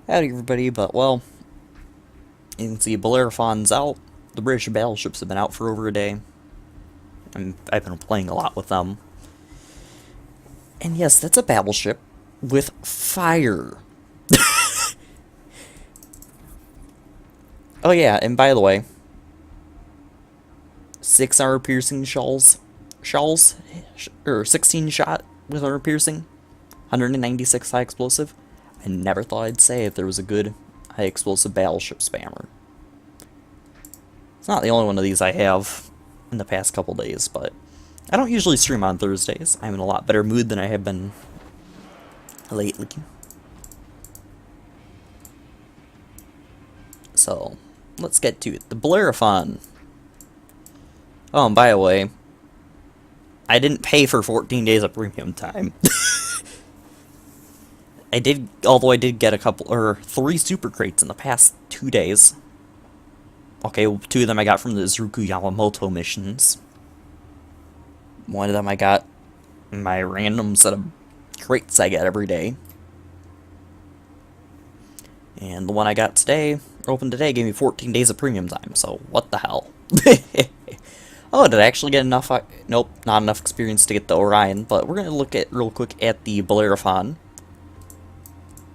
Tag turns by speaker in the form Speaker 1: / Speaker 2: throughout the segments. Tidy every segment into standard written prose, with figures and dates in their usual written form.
Speaker 1: Howdy everybody, but well, you can see Bellerophon's out. The British battleships have been out for over a day. I've been playing a lot with them. And yes, that's a battleship with fire. Oh yeah, and by the way, 6 armor piercing or 16 shot with armor piercing, 196 high explosive. I never thought I'd say if there was a good high explosive battleship spammer. It's not the only one of these I have in the past couple days, but I don't usually stream on Thursdays. I'm in a lot better mood than I have been lately. So, let's get to it. The Bellerophon. Oh, and by the way, I didn't pay for 14 days of premium time. Although I did get 3 super crates in the past 2 days. Okay, 2 of them I got from the Zuruku Yamamoto missions. One of them I got my random set of crates I get every day. And the one I got today, opened today, gave me 14 days of premium time, so what the hell. Oh, did I actually get enough? Nope, not enough experience to get the Orion, but we're going to look at real quick at the Bellerophon.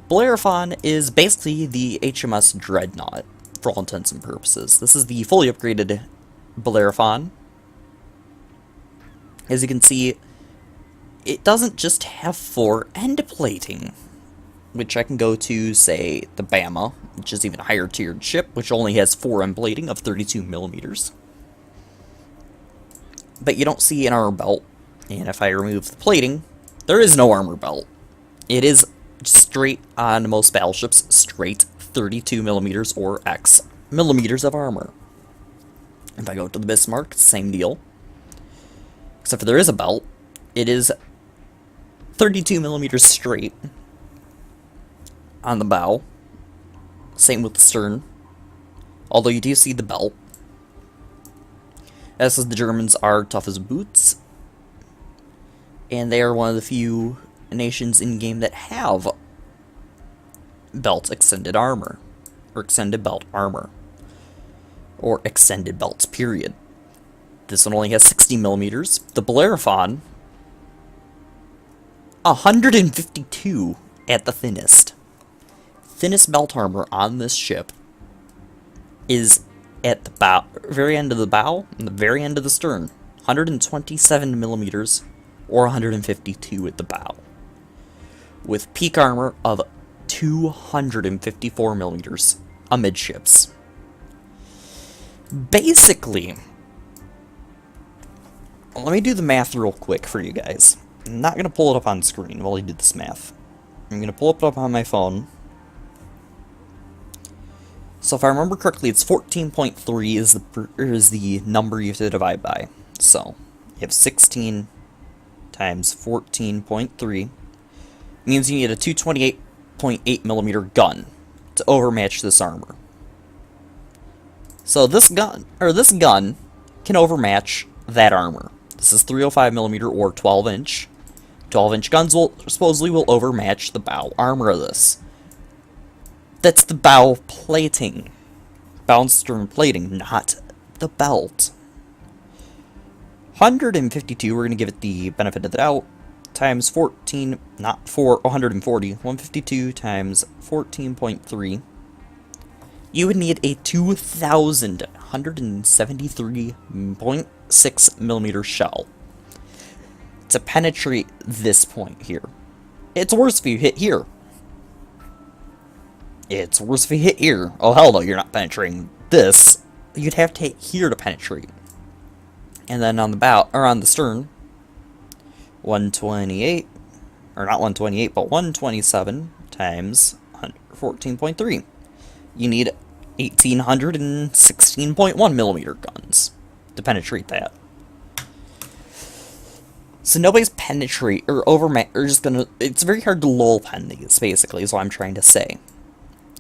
Speaker 1: Bellerophon is basically the HMS Dreadnought, for all intents and purposes. This is the fully upgraded Bellerophon. As you can see, it doesn't just have 4 end plating, which I can go to, say, the Bama, which is even a higher tiered ship, which only has 4 end plating of 32 millimeters. But you don't see an armor belt, and if I remove the plating, there is no armor belt. It is straight on most battleships, straight 32 millimeters or X millimeters of armor. If I go to the Bismarck, same deal. Except for there is a belt. It is 32 millimeters straight on the bow. Same with the stern. Although you do see the belt. As the Germans are tough as boots. And they are one of the few nations in-game that have belt extended armor. Or extended belt armor. Or extended belts, period. This one only has 60 millimeters. The Bellerophon, 152 at the thinnest. Thinnest belt armor on this ship is at the bow, very end of the bow and the very end of the stern. 127 millimeters or 152 at the bow. With peak armor of 254 millimeters amidships. Basically, let me do the math real quick for you guys. I'm not going to pull it up on screen while I do this math. I'm going to pull it up on my phone. So if I remember correctly, it's 14.3 is the number you have to divide by. So you have 16 times 14.3 means you need a 228.8 millimeter gun to overmatch this armor. So this gun can overmatch that armor. This is 305 millimeter or 12 inch. 12-inch guns supposedly will overmatch the bow armor of this. That's the bow plating. Bow and stern plating, not the belt. 152, we're going to give it the benefit of the doubt, times 14, not 4, 140. 152 times 14.3. You would need a 2,173.6 millimeter shell to penetrate this point here. It's worse if you hit here. It's worse if you hit here. Oh hell no, you're not penetrating this. You'd have to hit here to penetrate. And then on the bow, or on the stern, 128, or not 128, but 127 times 14.3. You need 1,816.1 millimeter guns to penetrate that. So nobody's penetrate or just gonna. It's very hard to lull pen these. Basically, is what I'm trying to say.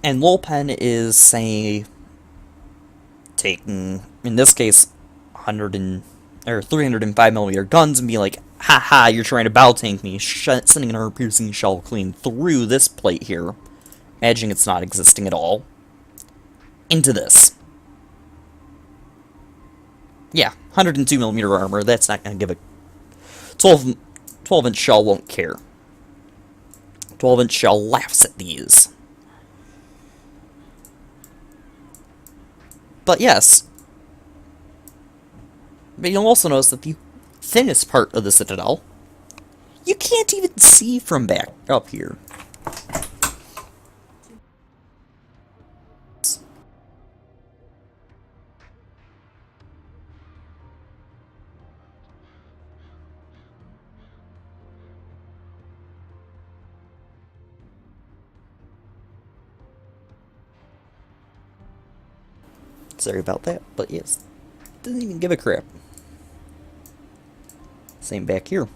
Speaker 1: And lull pen is, say, taking, in this case, 305 millimeter guns and be like, haha, you're trying to bow tank me, sending an armor piercing shell clean through this plate here, imagining it's not existing at all, into this. Yeah, 102mm armor, that's not going to give a 12-inch shell won't care. 12-inch shell laughs at these. But yes, but you'll also notice that the thinnest part of the Citadel, you can't even see from back up here. Sorry about that, but yes, doesn't even give a crap. Same back here.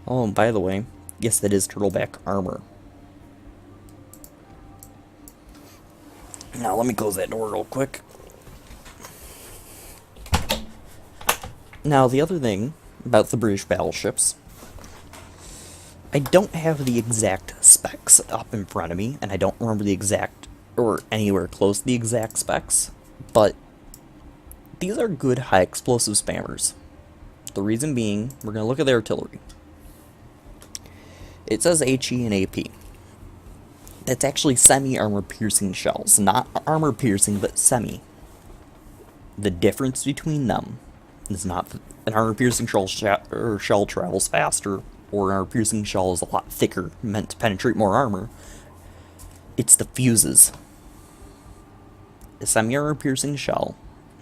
Speaker 1: Oh, and by the way, yes, that is turtleback armor. Now, let me close that door real quick. Now, the other thing about the British battleships, I don't have the exact specs up in front of me, and I don't remember the exact, or anywhere close to the exact specs, but these are good high explosive spammers. The reason being, we're going to look at the artillery. It says HE and AP. That's actually semi-armor piercing shells. Not armor piercing, but semi. The difference between them is not that an armor piercing shell travels faster, or an armor piercing shell is a lot thicker, meant to penetrate more armor. It's the fuses. A semi-armor piercing shell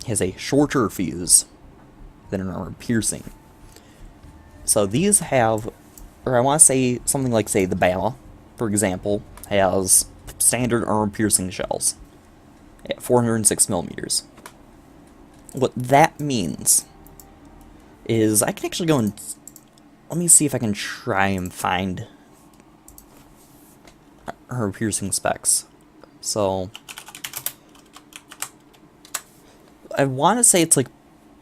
Speaker 1: has a shorter fuse than an armor piercing. So these have, or I want to say something like, say, the Bama, for example, has standard armor piercing shells at 406mm. What that means is I can actually go and let me see if I can try and find armor piercing specs. So I want to say it's like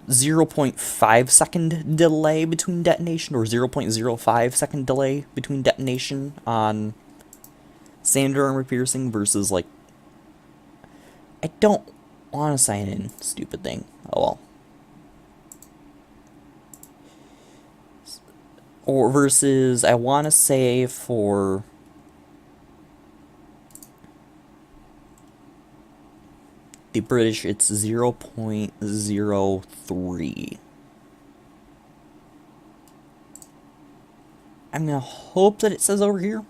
Speaker 1: 0.5 second delay between detonation, or 0.05 second delay between detonation on standard armor piercing versus, like, I don't want to sign in, stupid thing. Oh well. Or versus, I want to say for the British, it's 0.03. I'm gonna hope that it says over here.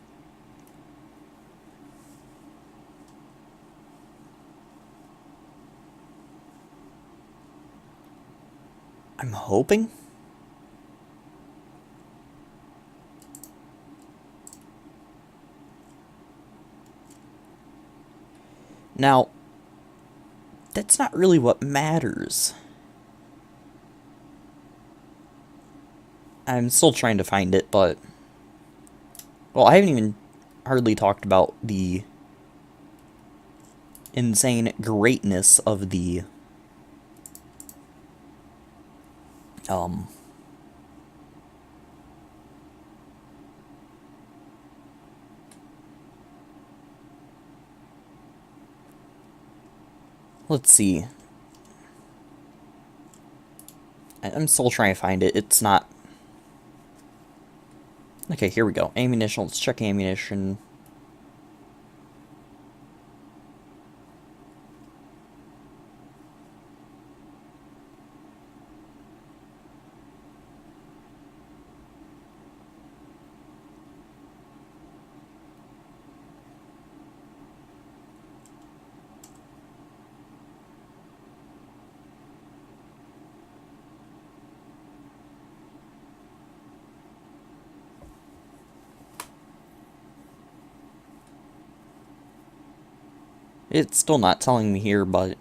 Speaker 1: I'm hoping. Now, that's not really what matters. I'm still trying to find it, but... Well, I haven't even hardly talked about the insane greatness of the... Let's see. I'm still trying to find it. It's not... Okay, here we go. Ammunition. Let's check ammunition. It's still not telling me here, but...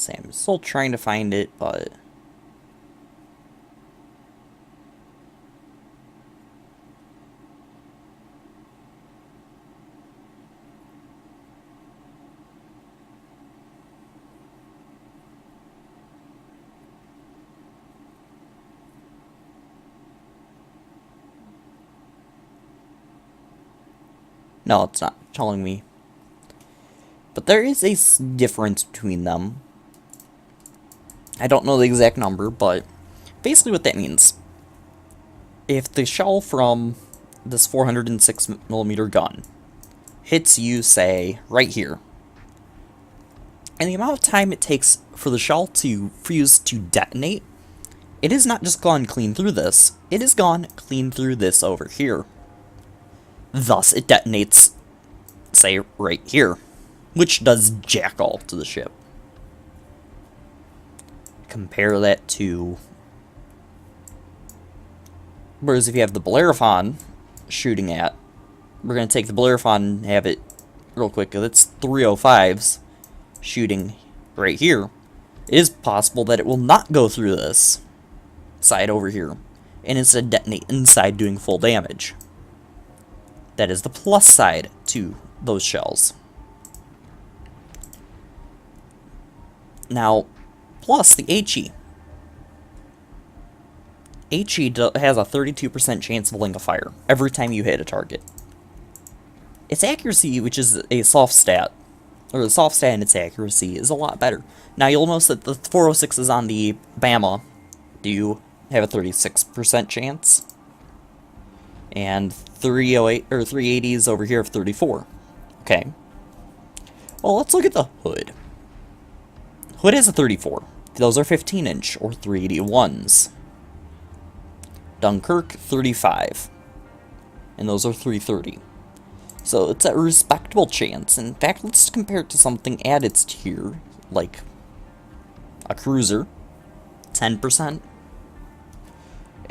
Speaker 1: I'm still trying to find it, but... No, it's not telling me. But there is a difference between them. I don't know the exact number, but basically what that means. If the shell from this 406mm gun hits you, say, right here, and the amount of time it takes for the shell to fuse to detonate, it has not just gone clean through this, it has gone clean through this over here. Thus, it detonates, say, right here, which does jack all to the ship. Compare that to... Whereas if you have the Bellerophon shooting at, we're going to take the Bellerophon and have it real quick, because it's 305s shooting right here. It is possible that it will not go through this side over here, and instead detonate inside doing full damage. That is the plus side to those shells. Now, plus the HE. HE has a 32% chance of ring of fire every time you hit a target. Its accuracy, which is a soft stat, or the soft stat in its accuracy, is a lot better. Now you'll notice that the 406s on the Bama do have a 36% chance, and 308 or 380s over here have 34. Okay. Well, let's look at the Hood. Hood has a 34. Those are 15-inch or 381s. Dunkirk, 35. And those are 330. So it's a respectable chance. In fact, let's compare it to something at its tier, like a cruiser, 10%.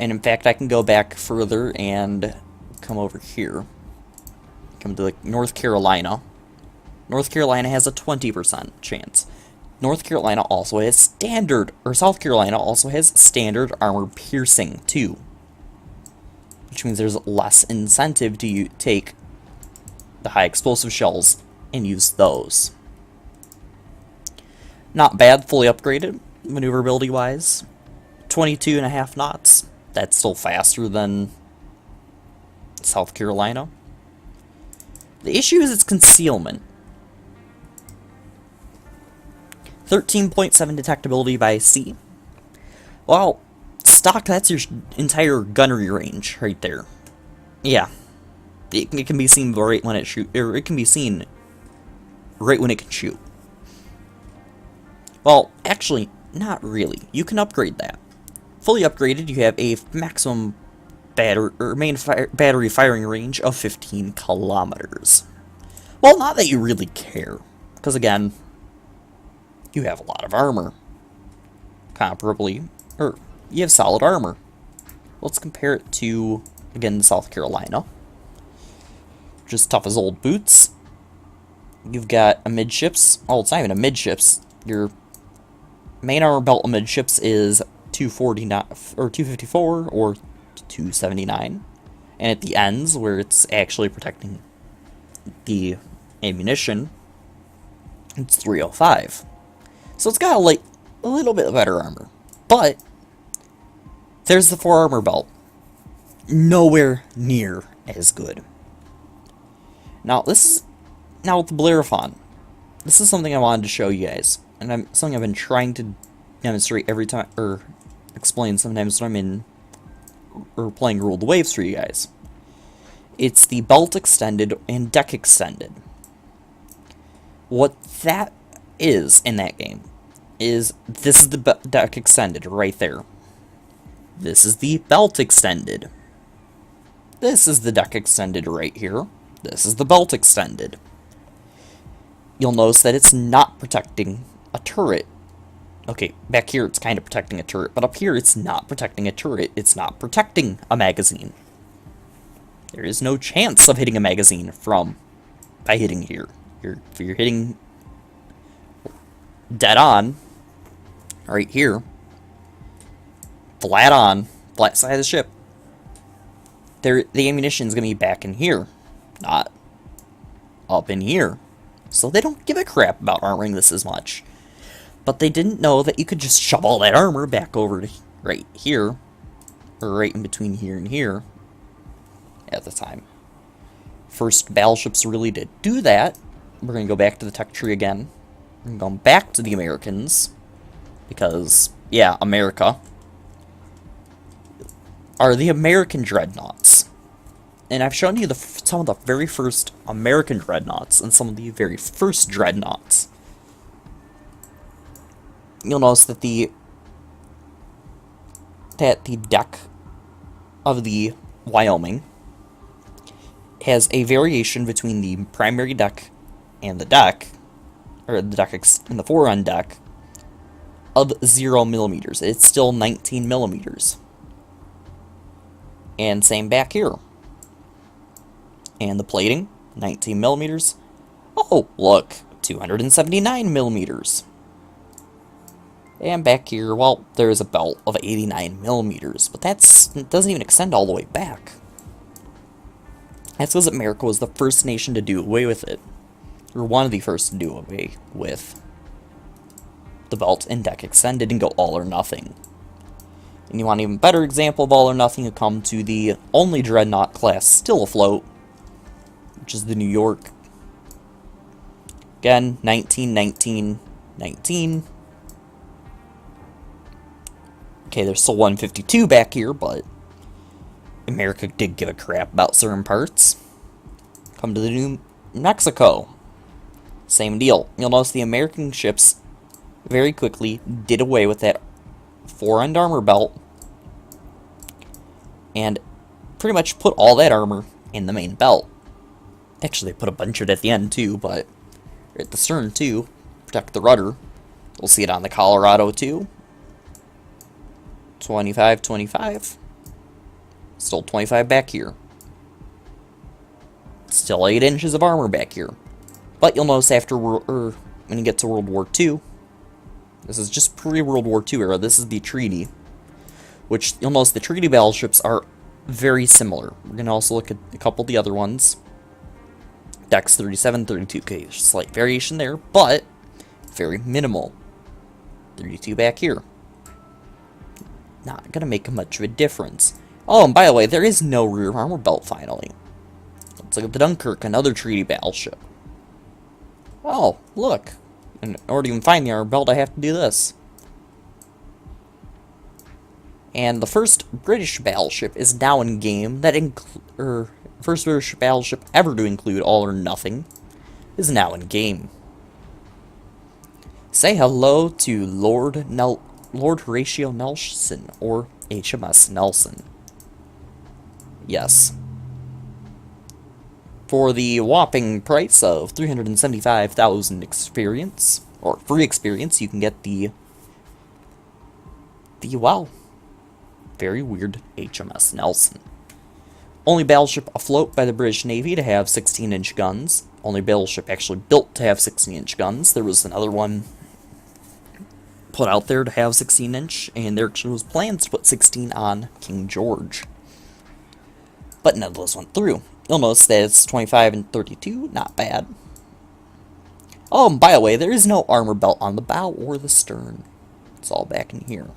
Speaker 1: And in fact, I can go back further and come over here. Come to like North Carolina. North Carolina has a 20% chance. North Carolina also has standard, or South Carolina also has standard armor piercing too. Which means there's less incentive to take the high explosive shells and use those. Not bad, fully upgraded, maneuverability wise. 22.5 knots. That's still faster than South Carolina. The issue is its concealment. 13.7 detectability by sea. Well, stock, that's your entire gunnery range right there. Yeah. It can be seen right when it shoot, or it can be seen right when it can shoot. Well, actually, not really. You can upgrade that. Fully upgraded, you have a maximum battery firing range of 15 kilometers. Well, not that you really care, because again, you have a lot of armor. Comparably, or you have solid armor. Let's compare it to, again, South Carolina. Just tough as old boots. You've got amidships. Oh, it's not even amidships. Your main armor belt amidships is 249 or 254 or 279, and at the ends where it's actually protecting the ammunition, it's 305. So it's got like a little bit better armor, but there's the forearmor belt, nowhere near as good. Now with the Bellerophon, this is something I wanted to show you guys, and something I've been trying to demonstrate every time, or explain sometimes when I'm in, or playing Rule the Waves for you guys. It's the belt extended and deck extended. What that is in that game is, this is the deck extended right there. This is the belt extended. This is the deck extended right here. This is the belt extended. You'll notice that it's not protecting a turret. Okay, back here it's kind of protecting a turret, but up here it's not protecting a turret. It's not protecting a magazine. There is no chance of hitting a magazine by hitting here. If you're hitting dead on, right here, flat on, flat side of the ship, the ammunition is going to be back in here, not up in here. So they don't give a crap about armoring this as much. But they didn't know that you could just shove all that armor back over to right here, or right in between here and here, at the time. first battleships really to do that, we're going to go back to the tech tree again. We're going back to the Americans, because, yeah, America, are the American dreadnoughts. And I've shown you some of the very first American dreadnoughts and some of the very first dreadnoughts. You'll notice that the deck of the Wyoming has a variation between the primary deck and the deck, or the deck in the forerun deck, of 0 millimeters. It's still 19 millimeters. And same back here. And the plating, 19 millimeters. Oh, look, 279 millimeters. And back here, well, there's a belt of 89 millimeters, but it doesn't even extend all the way back. That's because America was the first nation to do away with it. Or one of the first to do away with the belt and deck extended and go all or nothing. And you want an even better example of all or nothing, you come to the only dreadnought class still afloat, which is the New York. Again, 19, 19, 19. Okay, there's still 152 back here, but America did give a crap about certain parts. Come to the New Mexico. Same deal. You'll notice the American ships very quickly did away with that fore-end armor belt and pretty much put all that armor in the main belt. Actually, they put a bunch of it at the end too, but at the stern too, protect the rudder. We'll see it on the Colorado too. 25, 25. Still 25 back here. Still 8 inches of armor back here. But you'll notice after, when you get to World War II, this is just pre-World War II era, this is the treaty, which you'll notice the treaty battleships are very similar. We're going to also look at a couple of the other ones. Decks 37, 32, okay, there's a slight variation there, but very minimal. 32 back here. Not going to make much of a difference. Oh, and by the way, there is no rear armor belt finally. Let's look at the Dunkirk, another treaty battleship. Oh, look. In order to even find the armor belt, I have to do this. And the first British battleship is now in game that first British battleship ever to include all or nothing is now in game. Say hello to Lord Horatio Nelson, or HMS Nelson. Yes. For the whopping price of 375,000 experience, or free experience, you can get the wow, very weird HMS Nelson. Only battleship afloat by the British Navy to have 16-inch guns. Only battleship actually built to have 16-inch guns. There was another one put out there to have 16-inch, and there actually was plans to put 16 on King George. But none of those went through. You'll notice that it's 25 and 32, not bad. Oh, and by the way, there is no armor belt on the bow or the stern. It's all back in here.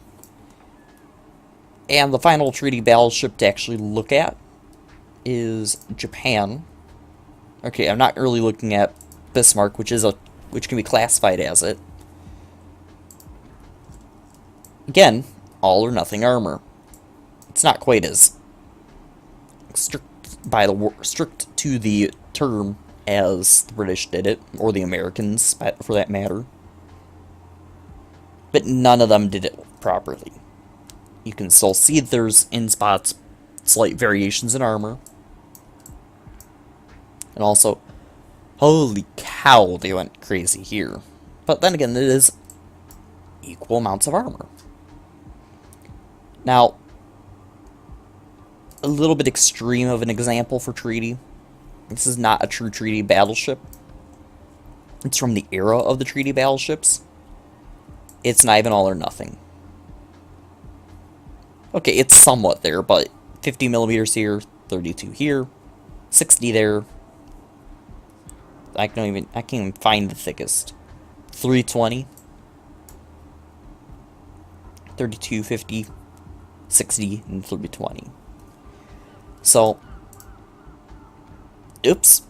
Speaker 1: And the final treaty battleship to actually look at is Japan. Okay, I'm not really looking at Bismarck, which can be classified as it. Again, all or nothing armor. It's not quite as strict to the term as the British did it, or the Americans, for that matter. But none of them did it properly. You can still see there's in spots slight variations in armor. And also, holy cow, they went crazy here. But then again, it is equal amounts of armor. Now, a little bit extreme of an example for treaty. This is not a true treaty battleship. It's from the era of the treaty battleships. It's not even all or nothing. Okay, it's somewhat there, but 50 millimeters here, 32 here, 60 there. I can't even find the thickest. 320, 32, 50, 60, and 320. So, Oops.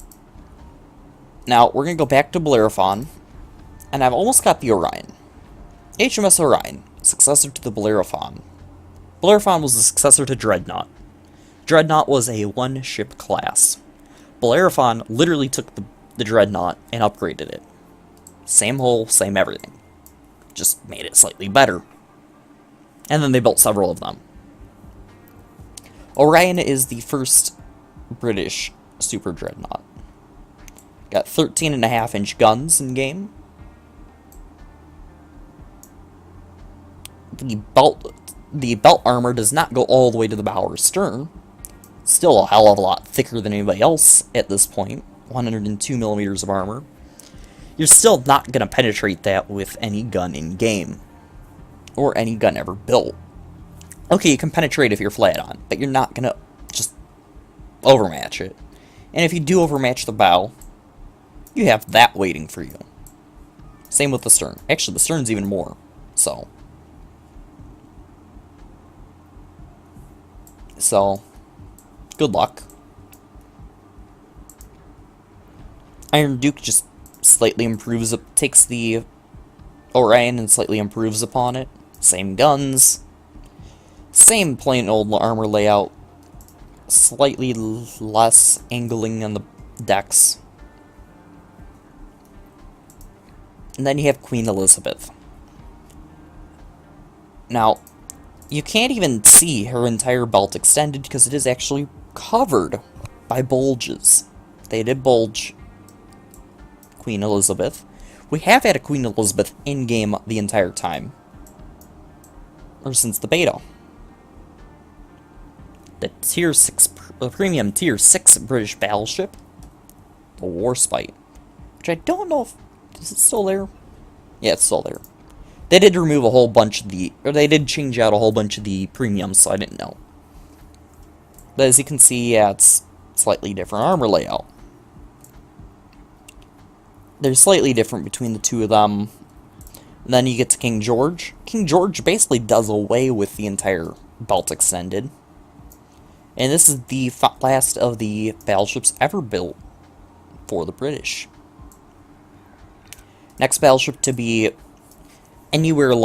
Speaker 1: Now, we're going to go back to Bellerophon, and I've almost got the Orion. HMS Orion, successor to the Bellerophon. Bellerophon was the successor to Dreadnought. Dreadnought was a one-ship class. Bellerophon literally took the Dreadnought and upgraded it. Same hull, same everything. Just made it slightly better. And then they built several of them. Orion is the first British super dreadnought. Got 13.5-inch guns in game. The belt armor does not go all the way to the bow or stern. Still a hell of a lot thicker than anybody else at this point. 102 millimeters of armor. You're still not going to penetrate that with any gun in game. Or any gun ever built. Okay, you can penetrate if you're flat on, but you're not going to just overmatch it. And if you do overmatch the bow, you have that waiting for you. Same with the stern. Actually, the stern's even more. So, good luck. Iron Duke just slightly improves, takes the Orion and slightly improves upon it. Same guns. Same plain old armor layout. Slightly less angling on the decks. And then you have Queen Elizabeth. Now, you can't even see her entire belt extended because it is actually covered by bulges. They did bulge Queen Elizabeth. We have had a Queen Elizabeth in-game the entire time. Or since the beta. The premium tier 6 British battleship, the Warspite, which I don't know if, is it still there? Yeah, it's still there. They did remove a whole bunch of they did change out a whole bunch of the premiums, so I didn't know. But as you can see, yeah, it's slightly different armor layout. They're slightly different between the two of them. And then you get to King George. King George basically does away with the entire belt extended. And this is the last of the battleships ever built for the British. Next battleship to be noteworthy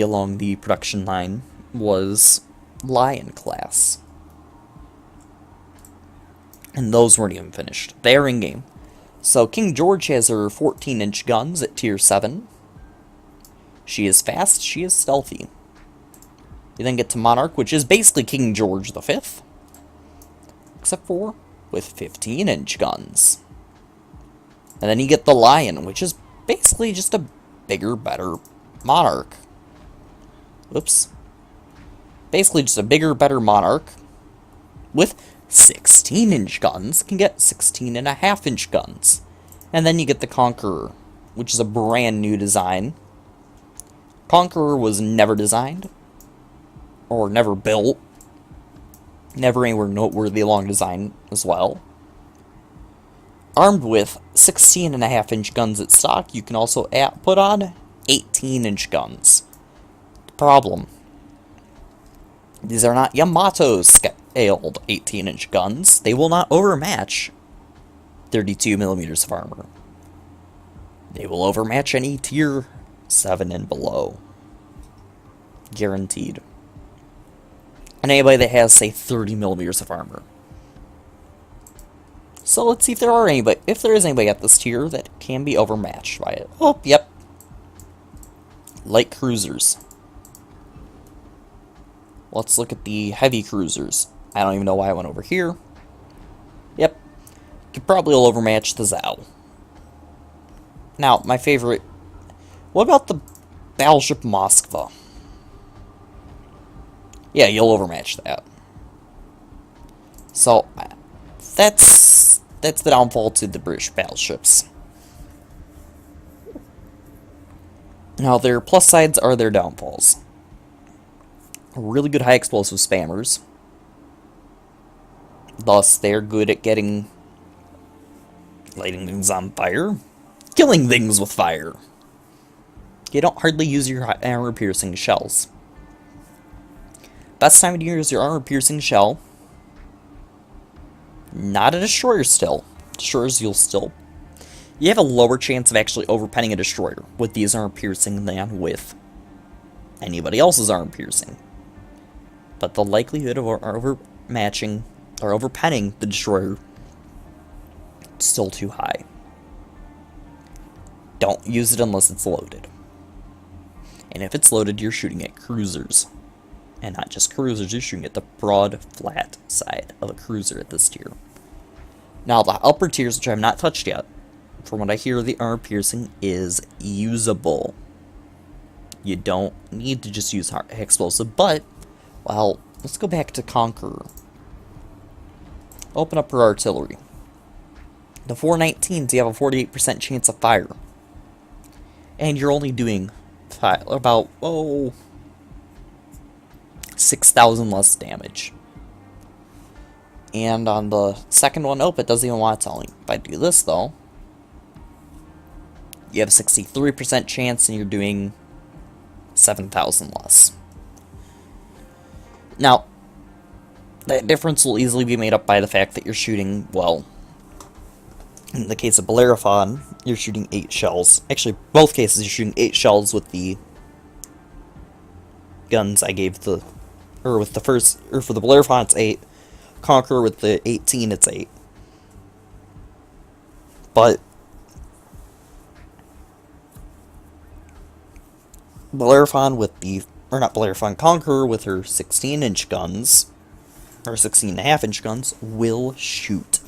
Speaker 1: along the production line was Lion class. And those weren't even finished. They are in game. So King George has her 14-inch guns at tier 7. She is fast, she is stealthy. You then get to Monarch, which is basically King George V. Except for with 15-inch guns. And then you get the Lion, which is basically just a bigger, better Monarch. Oops. Basically just a bigger, better Monarch. With 16-inch guns, can get 16.5-inch guns. And then you get the Conqueror, which is a brand new design. Conqueror was never designed. Or never built. Never anywhere noteworthy along design as well. Armed with 16.5-inch guns at stock, you can also put on 18-inch guns. The problem: these are not Yamato scaled 18-inch guns. They will not overmatch 32 millimeters of armor. They will overmatch any tier 7 and below. Guaranteed. And anybody that has, say, 30 millimeters of armor. So let's see if there is anybody at this tier that can be overmatched by it. Oh, yep. Light cruisers. Let's look at the heavy cruisers. I don't even know why I went over here. Yep. Could probably overmatch the Zhao. Now, my favorite... What about the Battleship Moskva? Yeah, you'll overmatch that. So, that's the downfall to the British battleships. Now, their plus sides are their downfalls. Really good high explosive spammers. Thus, they're good at lighting things on fire. Killing things with fire. You don't hardly use your armor-piercing shells. Best time to use your armor-piercing shell Not a destroyer still. Destroyers you'll still... You have a lower chance of actually overpenning a destroyer with these armor piercing than with anybody else's armor piercing. But the likelihood of overmatching or overpenning the destroyer is still too high. Don't use it unless it's loaded. And if it's loaded, you're shooting at cruisers. And not just cruisers, you're shooting at the broad, flat side of a cruiser at this tier. Now, the upper tiers, which I have not touched yet, from what I hear, the armor piercing is usable. You don't need to just use explosive, but, well, let's go back to Conqueror. Open up her artillery. The 419s, you have a 48% chance of fire. And you're only doing about, 6,000 less damage. And on the second one, it doesn't even want to tell me. If I do this, though, you have a 63% chance and you're doing 7,000 less. Now, that difference will easily be made up by the fact that you're shooting, well, in the case of Bellerophon, you're shooting 8 shells. Actually, both cases you're shooting 8 shells with the guns I gave the... Or with the first... Or for the Bellerophon, it's 8. Conqueror with the 18, it's 8. But... Bellerophon with the... Or not Bellerophon, Conqueror with her 16-inch guns, or 16.5-inch guns, will shoot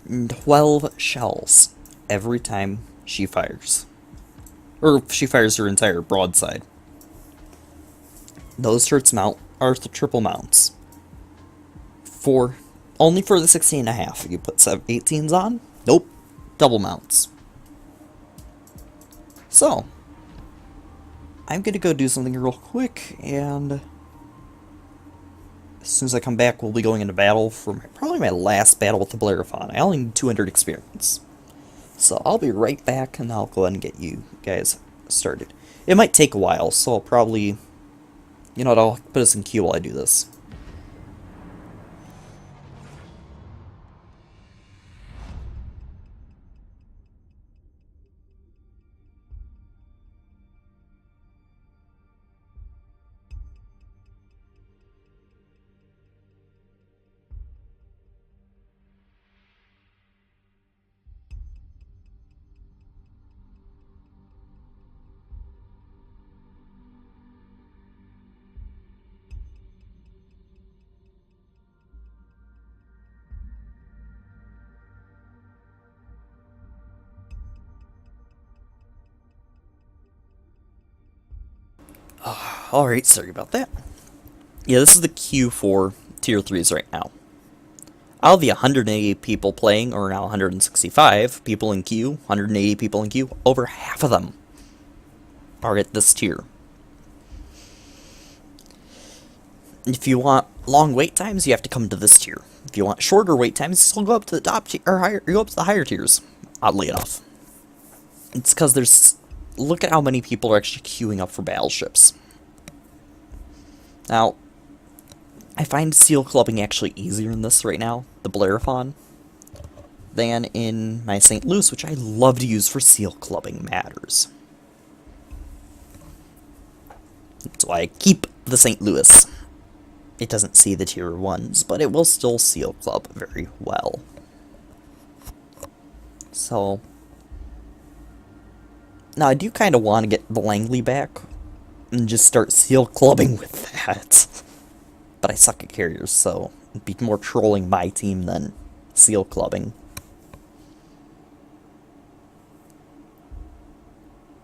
Speaker 1: 12 shells every time she fires. Or if she fires her entire broadside. Those turrets mount are the triple mounts. Only for the 16.5. You put 18s on? Nope. Double mounts. So, I'm gonna go do something real quick, and as soon as I come back, we'll be going into battle for probably my last battle with the Bellerophon. I only need 200 experience. So I'll be right back, and I'll go ahead and get you guys started. It might take a while, so I'll probably... You know what, I'll put us in queue while I do this. Alright, sorry about that. Yeah, this is the queue for Tier 3s right now. Out of the 180 people playing, or now 165 people in queue, 180 people in queue, over half of them are at this tier. If you want long wait times, you have to come to this tier. If you want shorter wait times, you'll go up to the top tier, or higher, you go up to the higher tiers, oddly enough. It's because there's... Look at how many people are actually queuing up for battleships. Now, I find seal clubbing actually easier in this right now, the Bellerophon, than in my St. Louis, which I love to use for seal clubbing matters. That's why I keep the St. Louis. It doesn't see the tier 1s, but it will still seal club very well. So, now I do kind of want to get the Langley back and just start seal clubbing with that. But I suck at carriers, so it'd be more trolling my team than seal clubbing.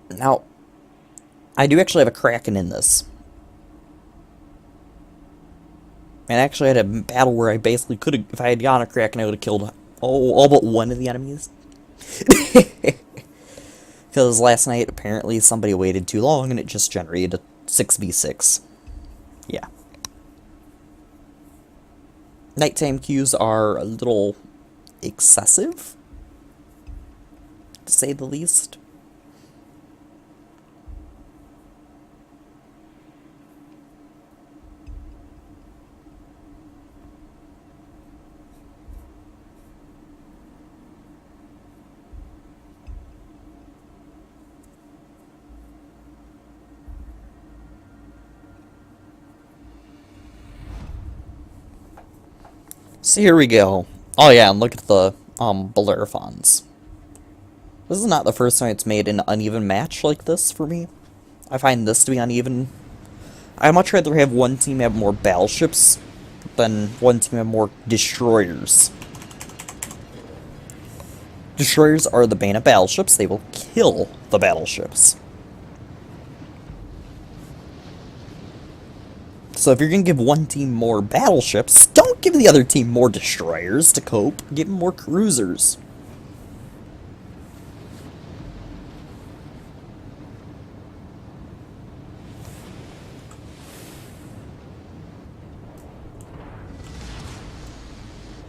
Speaker 1: Now, I do actually have a Kraken in this. And actually I had a battle where I basically could have, if I had gone a Kraken, I would have killed all but one of the enemies. Because last night, apparently, somebody waited too long and it just generated a 6v6. Yeah. Nighttime queues are a little excessive, to say the least. So here we go. Oh yeah, and look at the Bellerophons. This is not the first time it's made an uneven match like this for me. I find this to be uneven. I'd much rather have one team have more battleships than one team have more destroyers. Destroyers are the bane of battleships. They will kill the battleships. So if you're going to give one team more battleships, don't give the other team more destroyers to cope. Give them more cruisers.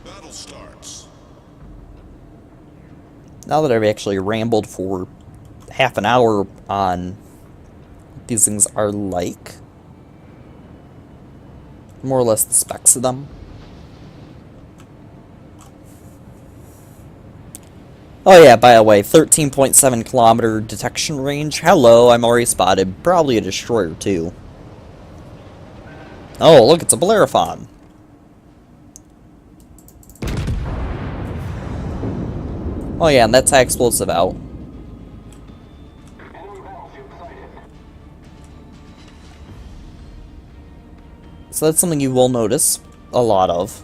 Speaker 2: Battle starts.
Speaker 1: Now that I've actually rambled for half an hour on what these things are like, more or less the specs of them. Oh yeah, by the way, 13.7 kilometer detection range. Hello, I'm already spotted. Probably a destroyer too. Oh, look, it's a Bellerophon. Oh yeah, and that's high explosive out. So that's something you will notice a lot of.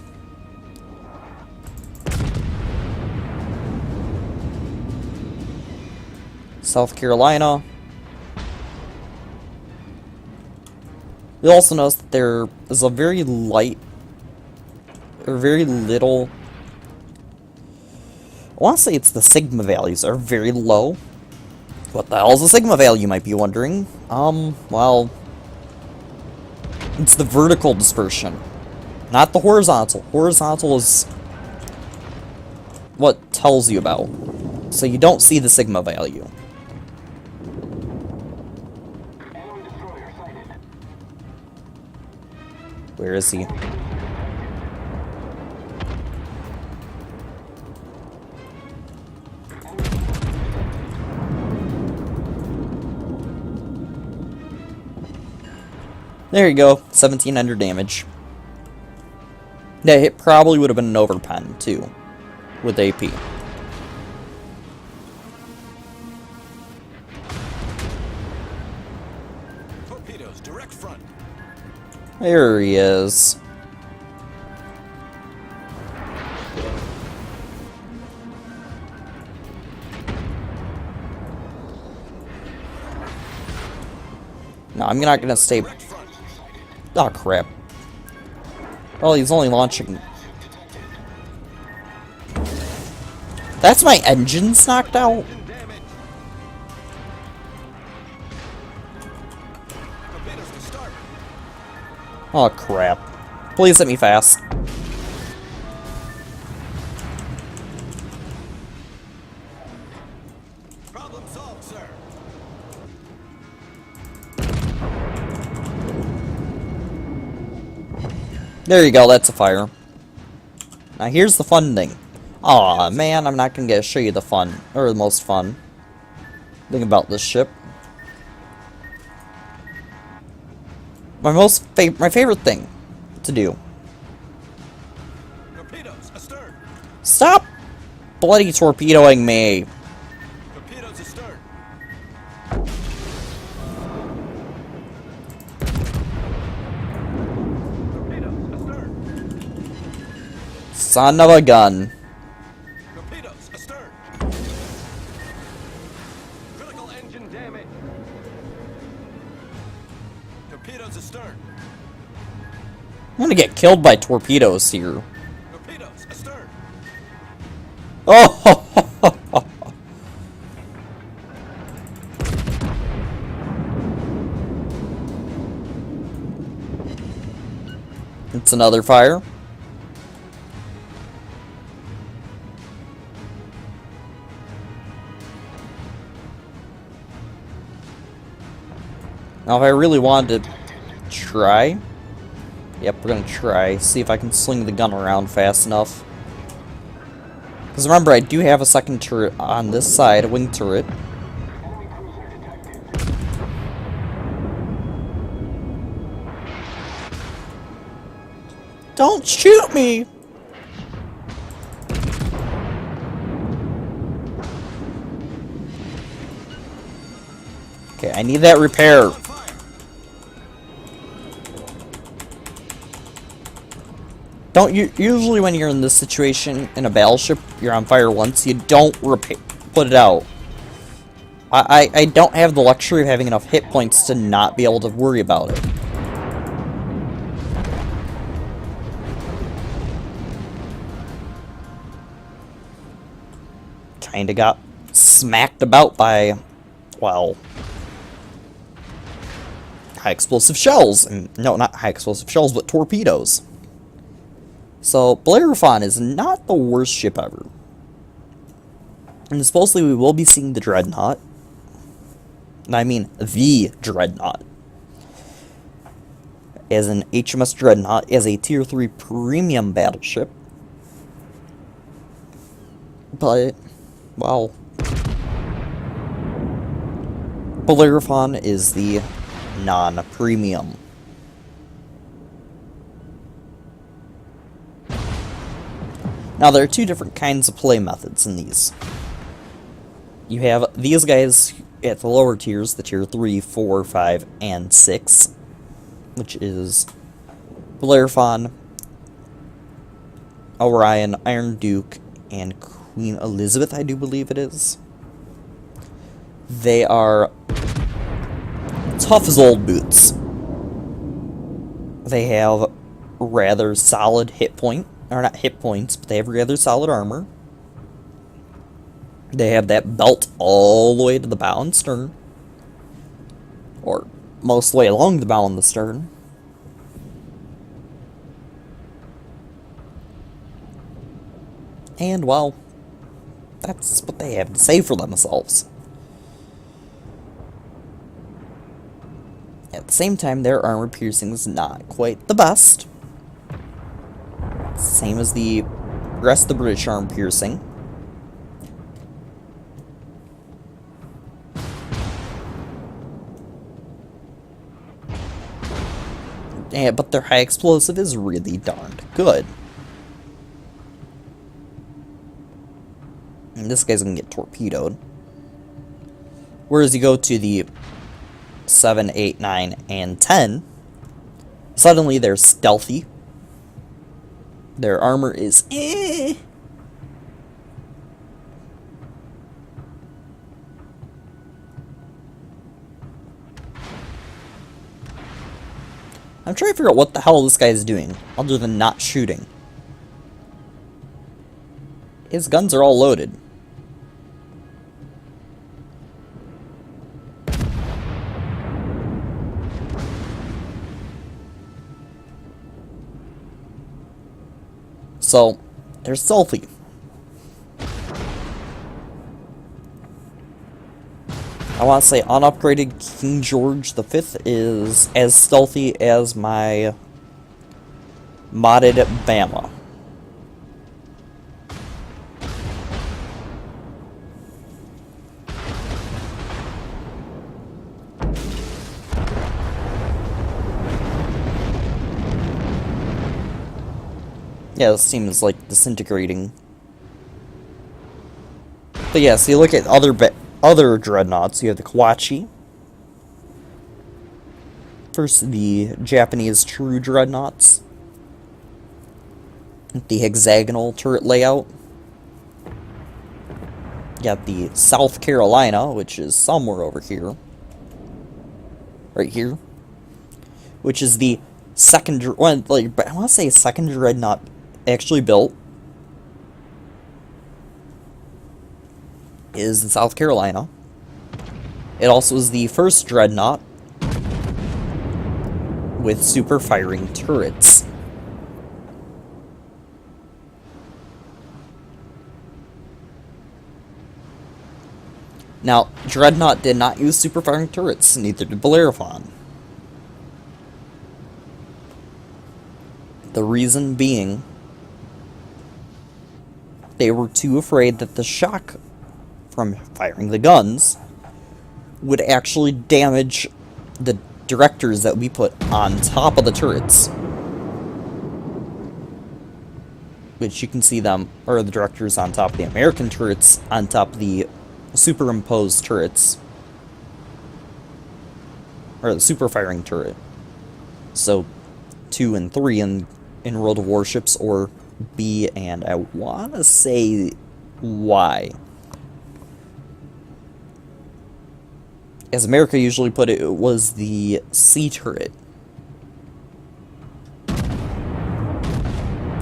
Speaker 1: South Carolina. You'll also notice that there is a very light, or very little, I want to say it's the sigma values are very low. What the hell is a sigma value, you might be wondering? Well, it's the vertical dispersion, not the horizontal. Horizontal is what tells you about. So you don't see the sigma value. Where is he? There you go, 1700 damage. That hit probably would have been an overpen, too, with AP.
Speaker 2: Torpedoes, direct front.
Speaker 1: There he is. No, I'm not gonna stay. Oh crap. Well, he's only launching. That's my engines knocked out? Oh crap. Please hit me fast.
Speaker 2: Problem solved, sir.
Speaker 1: There you go, that's a fire. Now here's the fun thing. Aw, man, I'm not gonna get to show you the fun, or the most fun thing about this ship. My favorite thing to do.
Speaker 2: Torpedoes astern.
Speaker 1: Stop bloody torpedoing me.
Speaker 2: Torpedoes astern. Torpedoes astern.
Speaker 1: Son of a gun.
Speaker 2: Torpedoes astern. Critical engine damage. Torpedoes astern.
Speaker 1: I'm gonna get killed by torpedoes here.
Speaker 2: Torpedoes astern.
Speaker 1: Oh! It's another fire. Now, if I really wanted to try... Yep, we're gonna try. See if I can sling the gun around fast enough. Because remember, I do have a second turret on this side, a wing turret. Don't shoot me! Okay, I need that repair.
Speaker 2: On fire.
Speaker 1: Don't you usually when you're in this situation in a battleship, you're on fire once, you don't put it out. I don't have the luxury of having enough hit points to not be able to worry about it. Kinda got smacked about by, well, high explosive shells. And no, not high explosive shells, but torpedoes. So, Bellerophon is not the worst ship ever. And supposedly we will be seeing the Dreadnought. And I mean the Dreadnought. As an HMS Dreadnought, as a Tier 3 premium battleship. But, well, Bellerophon is the non-premium. Now, there are two different kinds of play methods in these. You have these guys at the lower tiers, the tier 3, 4, 5, and 6, which is Bellerophon, Orion, Iron Duke, and Queen Elizabeth, I do believe it is. They are tough as old boots. They have rather solid hit point, or not hit points, but they have rather solid armor. They have that belt all the way to the bow and stern, or most of the way along the bow and the stern. And, well, that's what they have to say for themselves. At the same time, their armor piercing is not quite the best. Same as the rest of the British armor piercing. Yeah, but their high explosive is really darned good. And this guy's gonna get torpedoed. Whereas you go to the 7, 8, 9, and 10, suddenly they're stealthy. Their armor is I'm trying to figure out what the hell this guy is doing, other than not shooting. His guns are all loaded. So, they're stealthy. I want to say unupgraded King George V is as stealthy as my modded Bama. Yeah, this team is like disintegrating. But yeah, so you look at other dreadnoughts. You have the Kawachi. First, the Japanese true dreadnoughts. The hexagonal turret layout. You got the South Carolina, which is somewhere over here. Right here. Which is the second, well, like, I want to say second dreadnought actually built. Is in South Carolina. It also is the first dreadnought with super firing turrets. Now, Dreadnought did not use super firing turrets, neither did Bellerophon. The reason being, they were too afraid that the shock from firing the guns would actually damage the directors that we put on top of the turrets. Which you can see them, or the directors on top of the American turrets, on top of the superimposed turrets. or the super firing turret. So 2 and 3 in World of Warships, or B and I want to say Y. As America usually put it, it was the C turret. You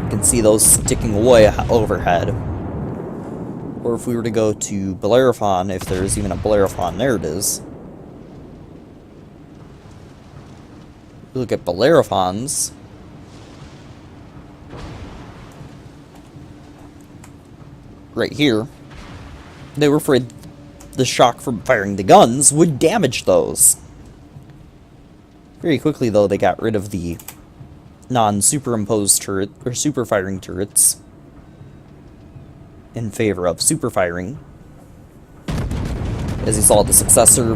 Speaker 1: can see those sticking way overhead. Or if we were to go to Bellerophon, if there's even a Bellerophon, there it is. Look at Bellerophons. Right here. They were afraid the shock from firing the guns would damage those. Very quickly, though, they got rid of the non-superimposed turret, or super firing turrets, in favor of super firing. As you saw, the successor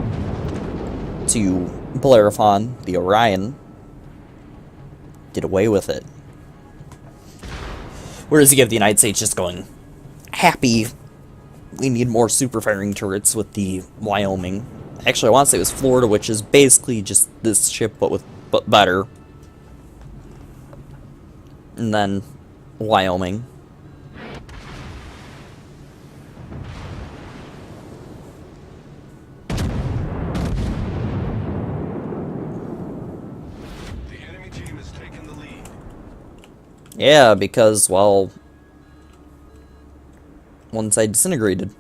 Speaker 1: to Bellerophon, the Orion, did away with it. Whereas you have the United States just going, happy, we need more super firing turrets with the Wyoming. Actually, I want to say it was Florida, which is basically just this ship, but better. And then Wyoming.
Speaker 2: The enemy team has taken the lead.
Speaker 1: Yeah, because, well, one side disintegrated.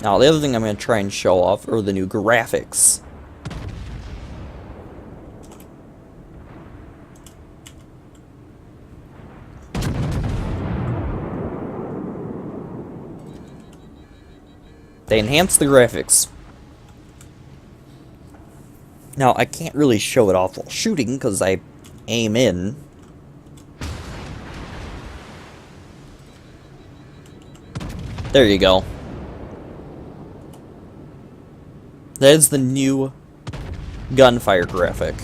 Speaker 1: Now, the other thing I'm going to try and show off are the new graphics. They enhanced the graphics. Now, I can't really show it off while shooting because I aim in. There you go. That is the new gunfire graphic.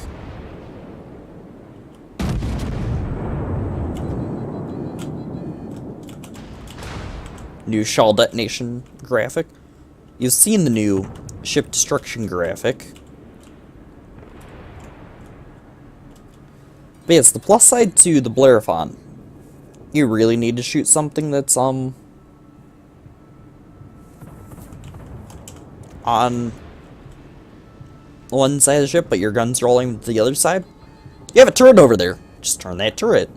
Speaker 1: New shell detonation graphic. You've seen the new ship destruction graphic. But yes, the plus side to the Bellerophon. You really need to shoot something that's, on one side of the ship, but your gun's rolling to the other side. You have a turret over there. Just turn that turret.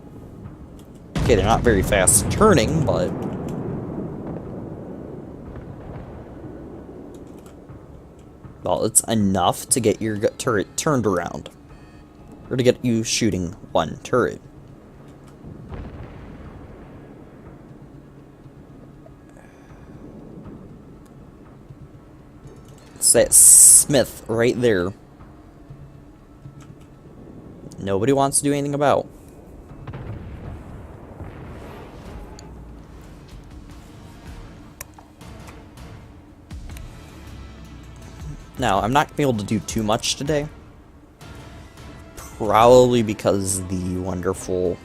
Speaker 1: Okay, they're not very fast turning, but... well, it's enough to get your turret turned around. Or to get you shooting one turret. It's that Smith right there. Nobody wants to do anything about. Now, I'm not going to be able to do too much today. Probably because the wonderful...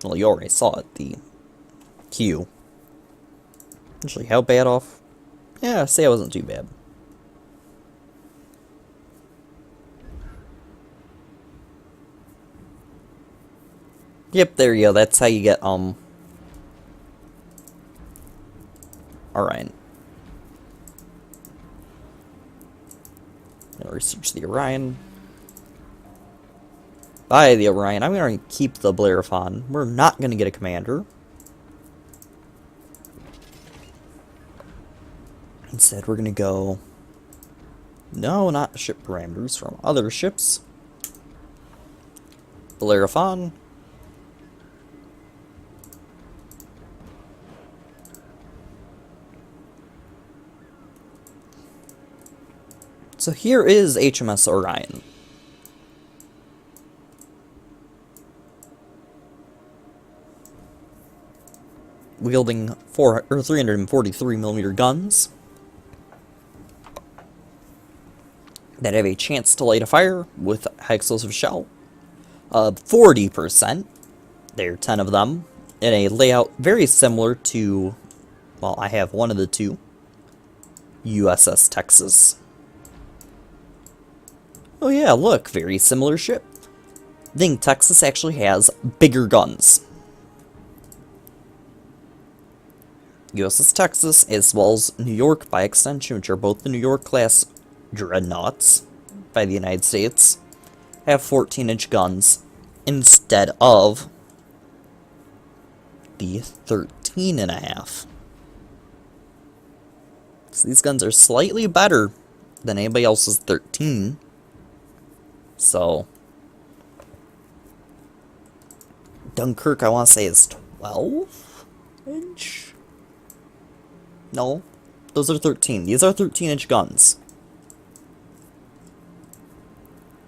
Speaker 1: well, you already saw it, the Q. Actually, how bad off? Yeah, say I wasn't too bad. Yep, there you go. That's how you get, Alright. I'll research the Orion. By the Orion, I'm going to keep the Bellerophon. We're not going to get a commander. Instead, we're going to go... no, not ship parameters from other ships. Bellerophon. So here is HMS Orion. Wielding 343mm guns that have a chance to light a fire with high explosive shell of 40%, There are 10 of them, in a layout very similar to, well, I have one of the two, USS Texas. Oh yeah, look, very similar ship. I think Texas actually has bigger guns. USS Texas, as well as New York by extension, which are both the New York class dreadnoughts by the United States, have 14-inch guns instead of the 13.5. So these guns are slightly better than anybody else's 13. So Dunkirk, I want to say, is 12-inch? No, those are 13. These are 13-inch guns.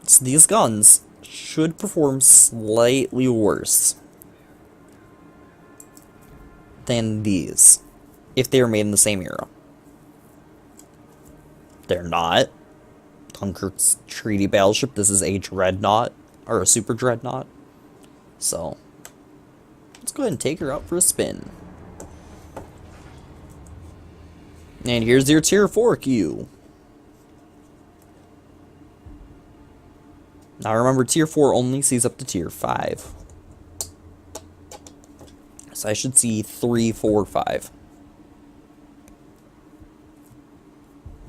Speaker 1: So these guns should perform slightly worse than these if they were made in the same era. They're not. Dunkirk's treaty battleship. This is a dreadnought, or a super dreadnought. So let's go ahead and take her out for a spin. And here's your tier 4 queue. Now remember, tier 4 only sees up to tier 5. So I should see 3, 4, 5.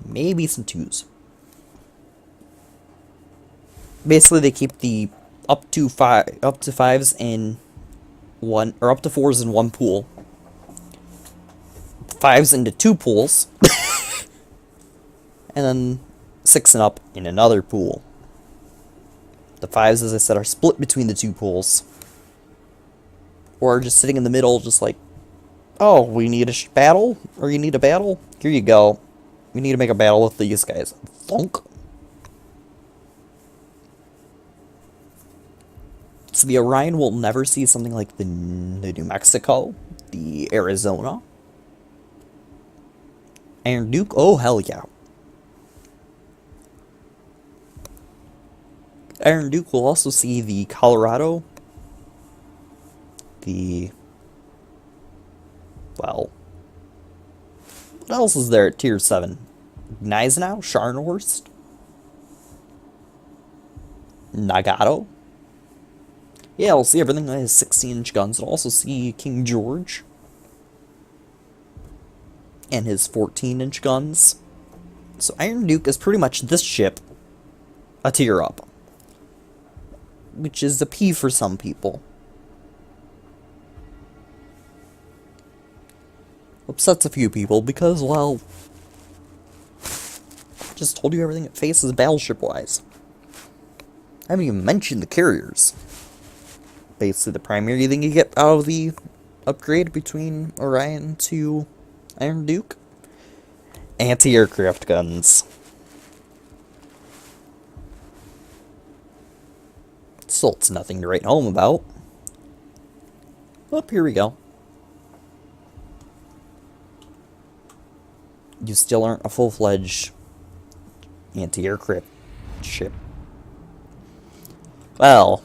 Speaker 1: Maybe some 2s. Basically, they keep the up to 5s in one, or up to 4s in one pool. 5s into 2 pools. And then 6 and up in another pool. The 5s, as I said, are split between the 2 pools. Or just sitting in the middle, just like, oh, we need a battle? Or you need a battle? Here you go. We need to make a battle with these guys. Thunk. So the Orion will never see something like the New Mexico, the Arizona. Iron Duke, oh hell yeah. Iron Duke will also see the Colorado, the, well, what else is there at tier 7? Gneisenau, Scharnhorst, Nagato. Yeah, we'll see everything that has 16-inch guns. We'll also see King George and his 14-inch guns. So Iron Duke is pretty much this ship a tier up, which is a P for some people. Upsets a few people because, well, just told you everything it faces battleship-wise. I haven't even mentioned the carriers. Basically the primary thing you get out of the upgrade between Orion to Iron Duke. Anti-aircraft guns. Still, it's nothing to write home about. Oh, here we go. You still aren't a full-fledged anti-aircraft ship. Well,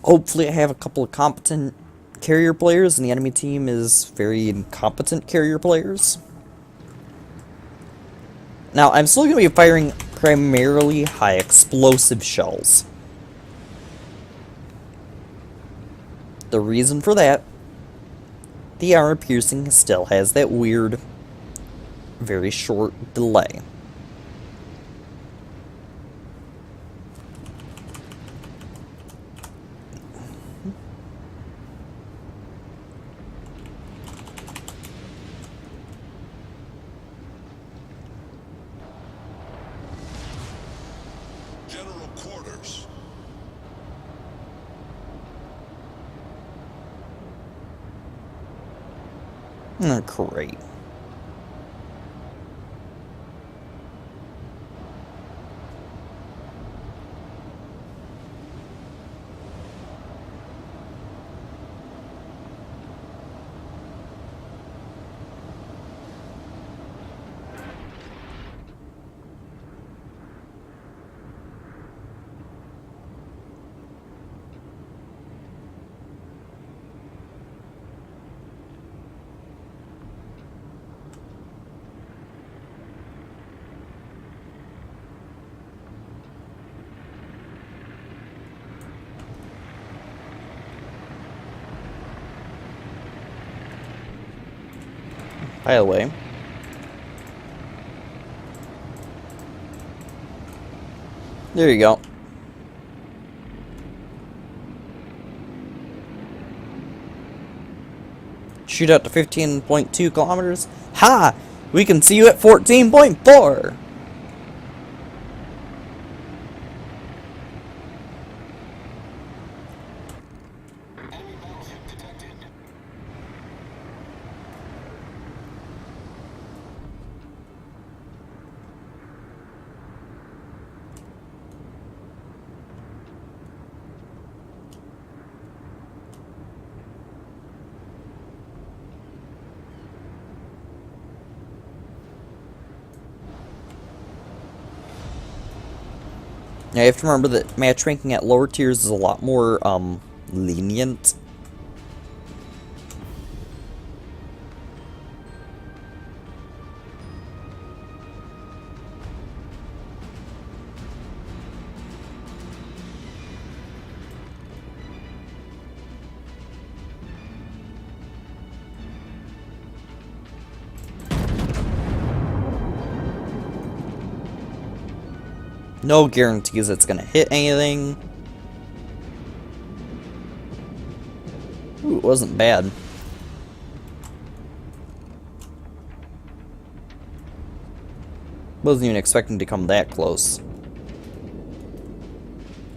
Speaker 1: hopefully I have a couple of competent carrier players, and the enemy team is very incompetent carrier players. Now, I'm still going to be firing primarily high explosive shells. The reason for that, the armor piercing still has that weird, very short delay.
Speaker 2: General quarters.
Speaker 1: Great. By the way, there you go. Shoot out to 15.2 kilometers. Ha! We can see you at 14.4! Now you have to remember that matchmaking at lower tiers is a lot more, lenient. No guarantees it's gonna hit anything. Ooh, it wasn't bad. Wasn't even expecting to come that close.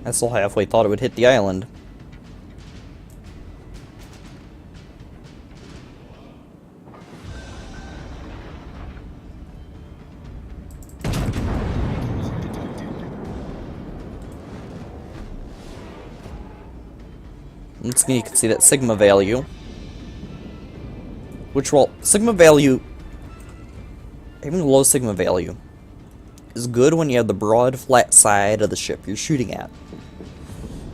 Speaker 1: I still halfway thought it would hit the island. Once again, you can see that sigma value. Which, well, sigma value, even low sigma value, is good when you have the broad, flat side of the ship you're shooting at.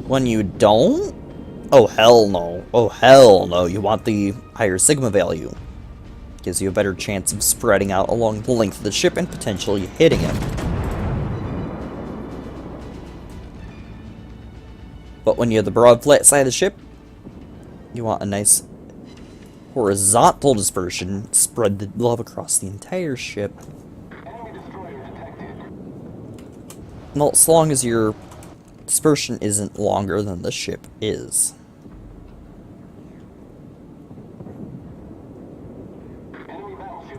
Speaker 1: When you don't, oh hell no. Oh hell no, you want the higher sigma value. Gives you a better chance of spreading out along the length of the ship and potentially hitting it. But when you have the broad, flat side of the ship, you want a nice horizontal dispersion, spread the love across the entire ship. Well, as long as your dispersion isn't longer than the ship is.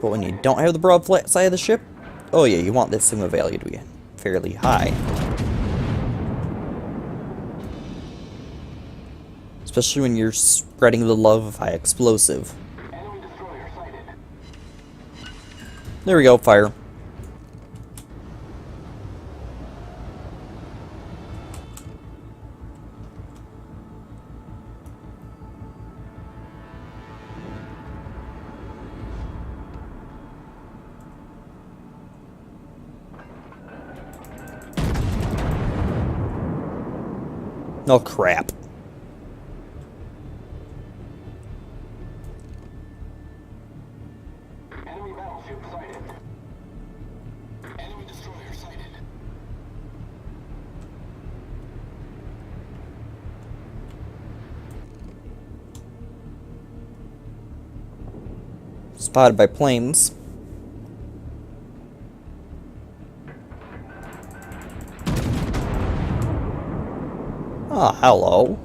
Speaker 1: But when you don't have the broad, flat side of the ship, oh yeah, you want this sigma value to be fairly high. Especially when you're spreading the love of high explosive. There we go, fire. Oh crap. Spotted by planes. Ah, hello.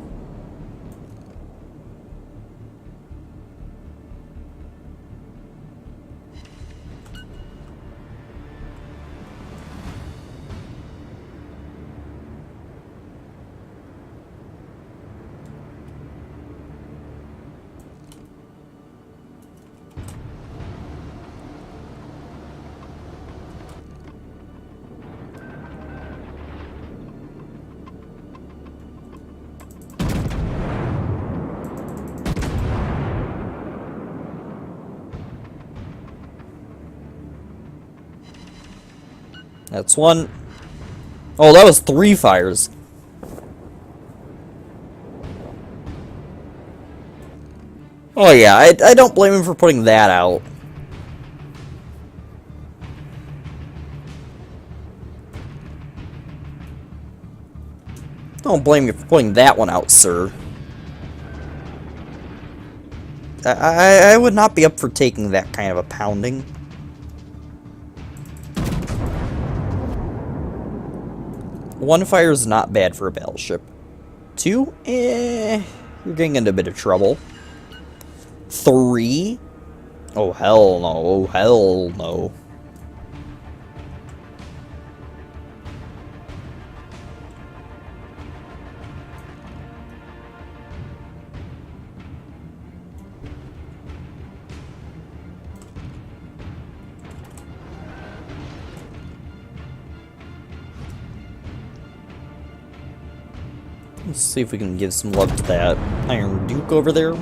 Speaker 1: That's one. Oh, that was 3 fires. Oh yeah, I don't blame him for putting that out. Don't blame you for putting that one out, sir. I would not be up for taking that kind of a pounding. One fire is not bad for a battleship. Two, you're getting into a bit of trouble. Three, oh hell no, oh hell no. Let's see if we can give some love to that Iron Duke over there.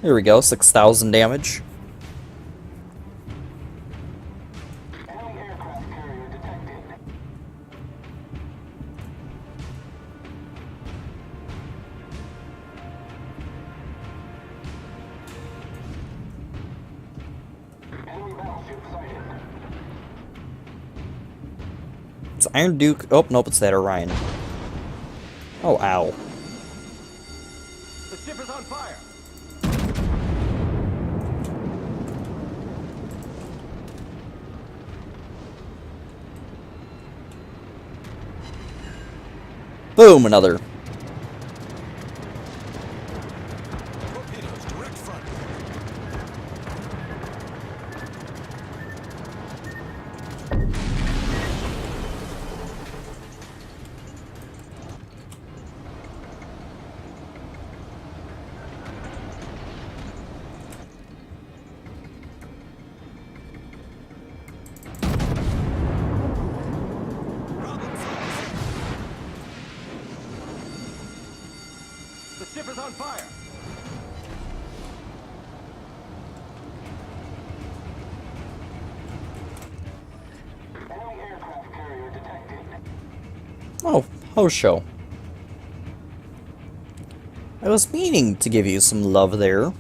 Speaker 1: There we go, 6,000 damage.
Speaker 2: Enemy aircraft carrier detected. Enemy battleship sighted.
Speaker 1: It's Iron Duke. Oh, nope, it's that Orion. Oh, ow.
Speaker 2: The ship is on fire.
Speaker 1: Boom, another.
Speaker 2: Torpedoes direct front. The ship is on fire. Enemy aircraft carrier detected.
Speaker 1: Oh, host show. I was meaning to give you some love there.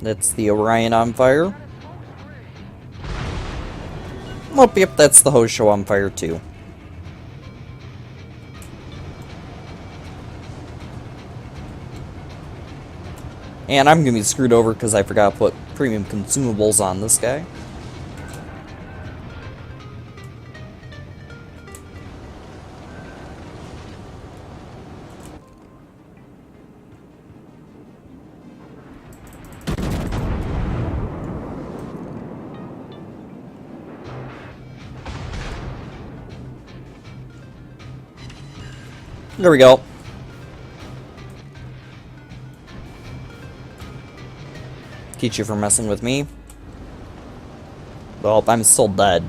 Speaker 1: That's the Orion on fire. Oh, yep, that's the host show on fire too. And I'm gonna be screwed over because I forgot to put premium consumables on this guy. There we go. Teach you for messing with me. Well, I'm still dead.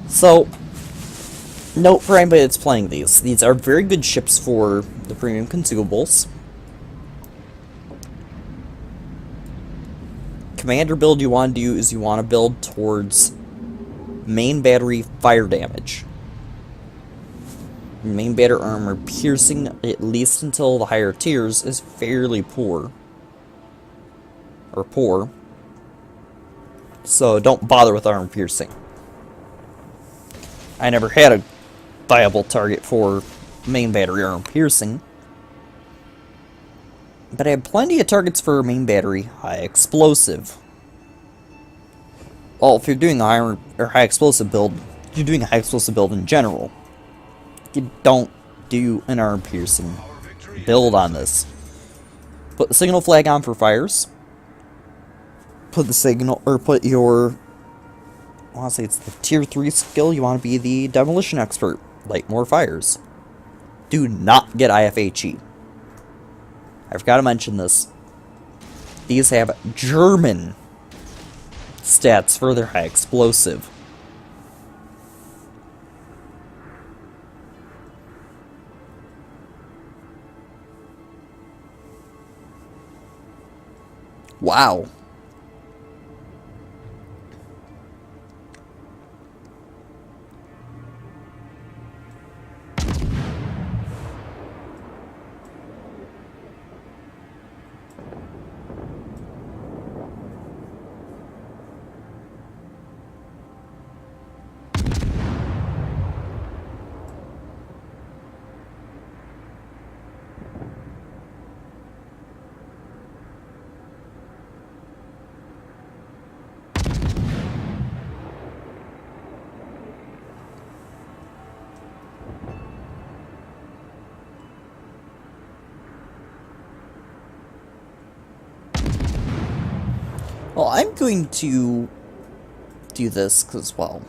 Speaker 1: So, note for anybody that's playing these are very good ships for the premium consumables. Commander build you want to do is you want to build towards main battery fire damage. Main battery armor piercing, at least until the higher tiers, is fairly poor. Or poor. So don't bother with armor piercing. I never had a viable target for main battery armor piercing. But I have plenty of targets for main battery high explosive. Well, if you're doing a high explosive build, you're doing a high explosive build in general. You don't do an armor piercing build on this. Put the signal flag on for fires. Put the signal, or put your, I want to say it's the tier 3 skill, you want to be the demolition expert. Light more fires. Do not get IFHE. I forgot to mention this. These have German stats for their high explosive. Wow. Well, I'm going to do this because, well,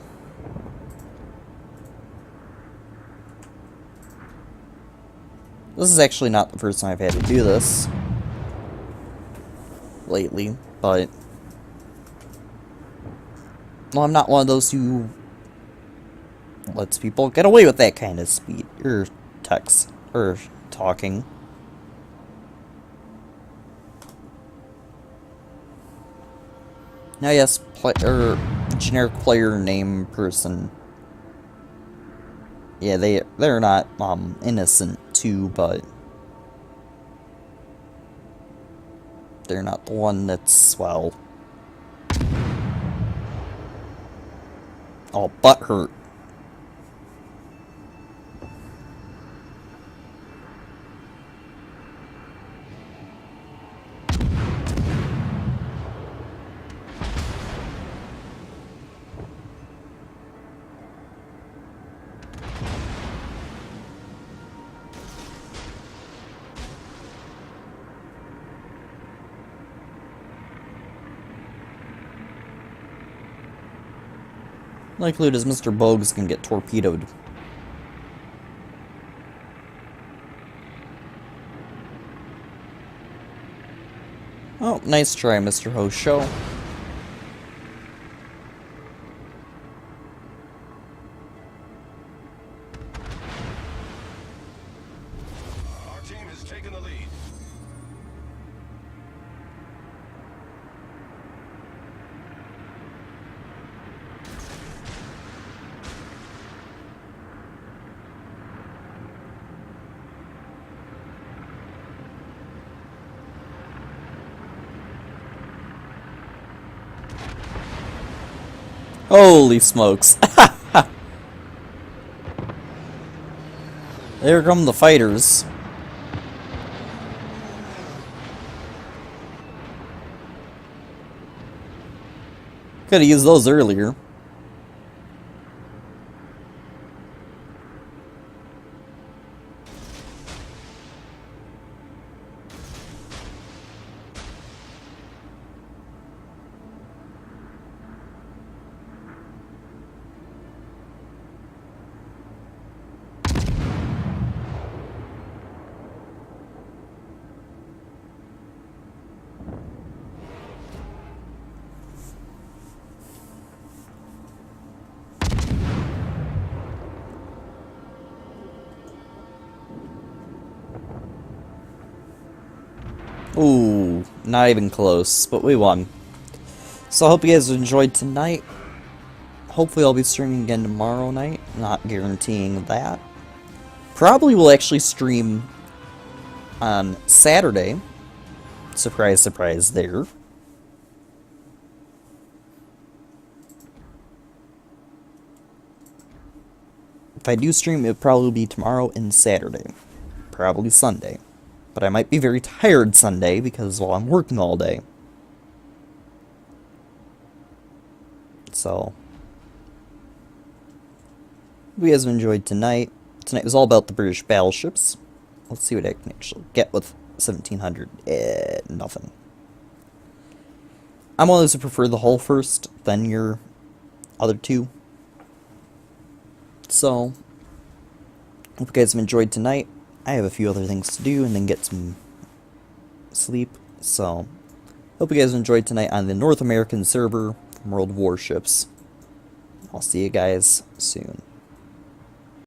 Speaker 1: this is actually not the first time I've had to do this lately, but, well, I'm not one of those who lets people get away with that kind of speed, or text, or talking. Now, yes, generic player name person. Yeah, they're not innocent too, but they're not the one that's, well, all butthurt. Likelihood is Mr. Bogue's gonna get torpedoed. Oh, nice try, Mr. Host Show.
Speaker 2: Our team has taken the lead.
Speaker 1: Holy smokes. There come the fighters. Could have used those earlier. Ooh, not even close, but we won. So I hope you guys enjoyed tonight. Hopefully I'll be streaming again tomorrow night. Not guaranteeing that. Probably will actually stream on Saturday. Surprise, surprise there. If I do stream, it'll probably be tomorrow and Saturday. Probably Sunday. But I might be very tired Sunday because, well, I'm working all day. So, hope you guys enjoyed tonight. Tonight was all about the British battleships. Let's see what I can actually get with 1700. Nothing. I'm one of those who prefer the hull first, then your other two. So, hope you guys have enjoyed tonight. I have a few other things to do and then get some sleep. So, hope you guys enjoyed tonight on the North American server from World Warships. I'll see you guys soon.